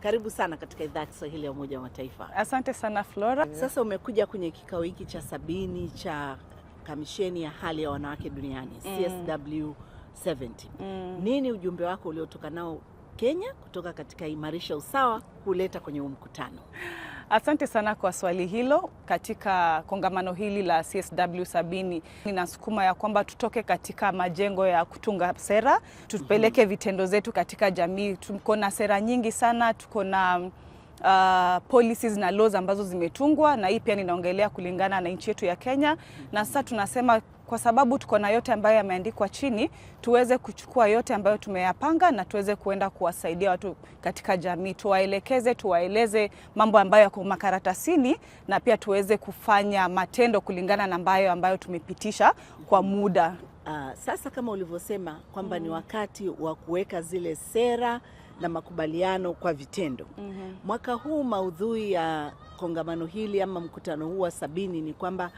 Karibu sana katika idhaa ya Kiswahili ya Umoja wa Mataifa. Asante sana Flora. Sasa umekuja kwenye kikao hiki cha 70 cha Kamisheni ya Hali ya Wanawake Duniani, CSW70. Nini ujumbe wako uliotoka nao Kenya kutoka katika Imarisha Usawa kuleta kwenye mkutano? Asante sana kwa swali hilo. Katika kongamano hili la CSW70 ninasukuma ya kwamba tutoke katika majengo ya kutunga sera, tupeleke vitendo zetu katika jamii. Tuko na sera nyingi sana, tuko na policies na laws ambazo zimetungwa, na hii pia ninaongelea kulingana na nchi yetu ya Kenya. Na sasa tunasema kwa sababu tuko na yote ambayo yameandikwa chini, tuweze kuchukua yote ambayo tumeyapanga na tuweze kuenda kuwasaidia watu katika jamii, tuwaelekeze, tuwaeleze mambo ambayo yako makaratasini, na pia tuweze kufanya matendo kulingana na ambayo tumepitisha kwa muda. Sasa kama ulivyosema kwamba ni wakati wa kuweka zile sera na makubaliano kwa vitendo. Mwaka huu maudhui ya kongamano hili ama mkutano huu wa 70 ni kwamba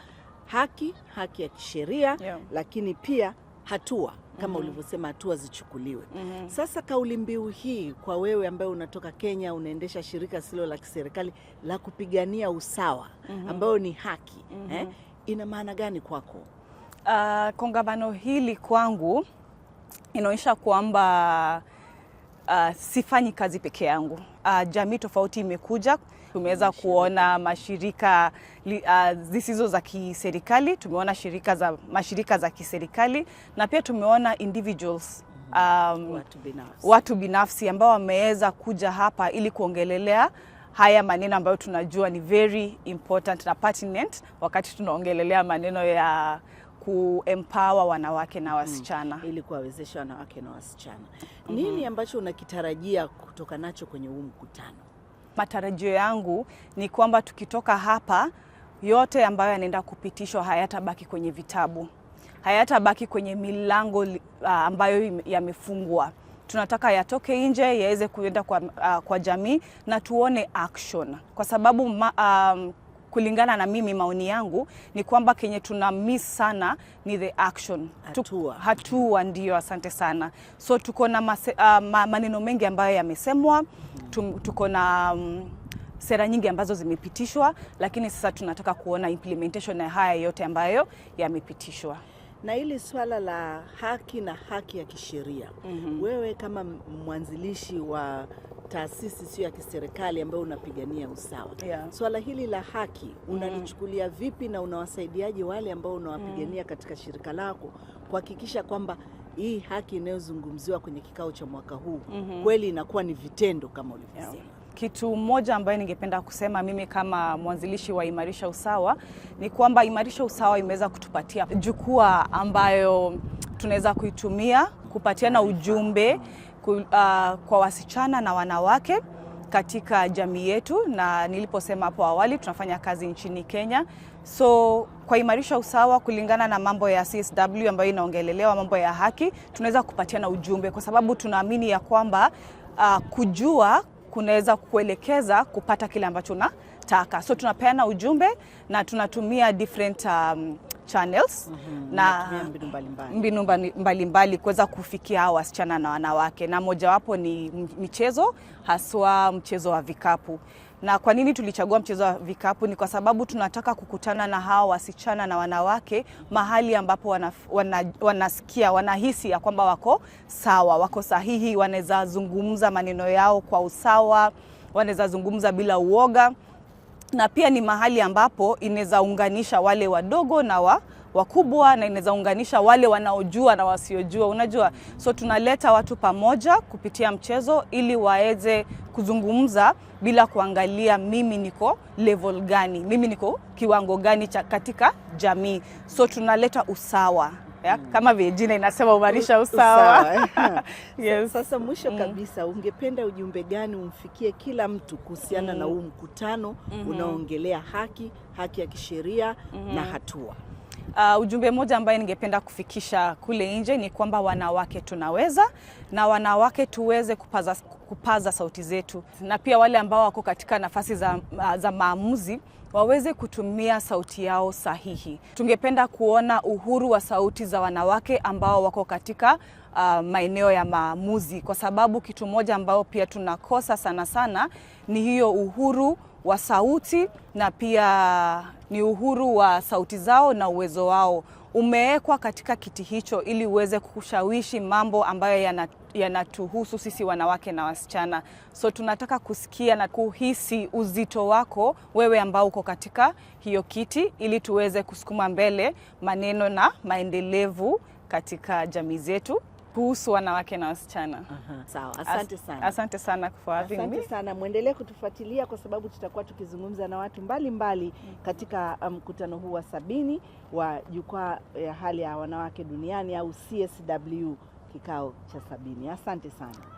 haki ya kisheria, lakini pia hatua kama ulivyosema, hatua zichukuliwe. Sasa kauli mbiu hii kwa wewe ambaye unatoka Kenya, unaendesha shirika silo la kiserikali la kupigania usawa ambayo ni haki, ina maana gani kwako? Kongamano hili kwangu inaonyesha kwamba sifanyi kazi peke yangu. Jamii tofauti imekuja. Tumeweza kuona mashirika zisizo za kiserikali, tumeona mashirika za kiserikali, na pia tumeona individuals, watu binafsi ambao wameweza kuja hapa ili kuongelelea haya maneno ambayo tunajua ni very important na pertinent wakati tunaongelelea maneno ya kuempower wanawake na wasichana, ili kuwawezesha wanawake na wasichana. Nini ambacho unakitarajia kutoka nacho kwenye huu mkutano? Matarajio yangu ni kwamba tukitoka hapa, yote ambayo yanaenda kupitishwa hayatabaki kwenye vitabu, hayatabaki kwenye milango ambayo yamefungwa. Tunataka yatoke nje, yaweze kuenda kwa jamii na tuone action, kwa sababu kulingana na mimi, maoni yangu ni kwamba kenye tuna miss sana ni the action. Hatua ndio, asante sana. So tuko na maneno mengi ambayo yamesemwa, tuko na sera nyingi ambazo zimepitishwa, lakini sasa tunataka kuona implementation ya haya yote ambayo yamepitishwa. Na hili swala la haki na haki ya kisheria, wewe kama mwanzilishi wa taasisi sio ya kiserikali ambayo unapigania usawa, swala hili la haki unalichukulia vipi, na unawasaidiaje wale ambao unawapigania katika shirika lako kuhakikisha kwamba hii haki inayozungumziwa kwenye kikao cha mwaka huu kweli inakuwa ni vitendo kama ulivyosema? Kitu moja ambayo ningependa kusema mimi kama mwanzilishi wa Imarisha Usawa ni kwamba Imarisha Usawa imeweza kutupatia jukwaa ambayo tunaweza kuitumia kupatiana ujumbe kwa wasichana na wanawake katika jamii yetu. Na niliposema hapo awali, tunafanya kazi nchini Kenya. So kwa Imarisha Usawa, kulingana na mambo ya CSW ambayo inaongelelewa mambo ya haki, tunaweza kupatiana ujumbe, kwa sababu tunaamini ya kwamba kujua kunaweza kuelekeza kupata kile ambacho unataka. So tunapeana ujumbe na tunatumia different channels na mbinu mbalimbali kuweza kufikia hao wasichana na wanawake, na mojawapo ni michezo, haswa mchezo wa vikapu. Na kwa nini tulichagua mchezo wa vikapu? Ni kwa sababu tunataka kukutana na hao wasichana na wanawake mahali ambapo wanasikia, wanahisi ya kwamba wako sawa, wako sahihi, wanaweza zungumza maneno yao kwa usawa, wanaweza zungumza bila uoga. Na pia ni mahali ambapo inaweza unganisha wale wadogo na wakubwa, na inaweza unganisha wale wanaojua na wasiojua, unajua. So tunaleta watu pamoja kupitia mchezo ili waweze kuzungumza bila kuangalia mimi niko level gani, mimi niko kiwango gani katika jamii. So tunaleta usawa, kama vile jina inasema Imarisha Usawa. Yes. Sasa mwisho kabisa, ungependa ujumbe gani umfikie kila mtu kuhusiana na huu mkutano unaoongelea haki ya kisheria na hatua? Ujumbe mmoja ambaye ningependa kufikisha kule nje ni kwamba wanawake tunaweza, na wanawake tuweze kupaza sauti zetu, na pia wale ambao wako katika nafasi za maamuzi waweze kutumia sauti yao sahihi. Tungependa kuona uhuru wa sauti za wanawake ambao wako katika maeneo ya maamuzi, kwa sababu kitu moja ambao pia tunakosa sana sana ni hiyo uhuru wa sauti, na pia ni uhuru wa sauti zao na uwezo wao. Umewekwa katika kiti hicho ili uweze kushawishi mambo ambayo yanatuhusu sisi wanawake na wasichana. So tunataka kusikia na kuhisi uzito wako wewe ambao uko katika hiyo kiti, ili tuweze kusukuma mbele maneno na maendelevu katika jamii zetu kuhusu wanawake na wasichana. Sawa, asante sana. Asante sana for having me. Asante sana, muendelee kutufuatilia kwa sababu tutakuwa tukizungumza na watu mbalimbali katika mkutano huu wa 70 wa jukwaa ya hali ya wanawake duniani au CSW kikao cha 70. Asante sana.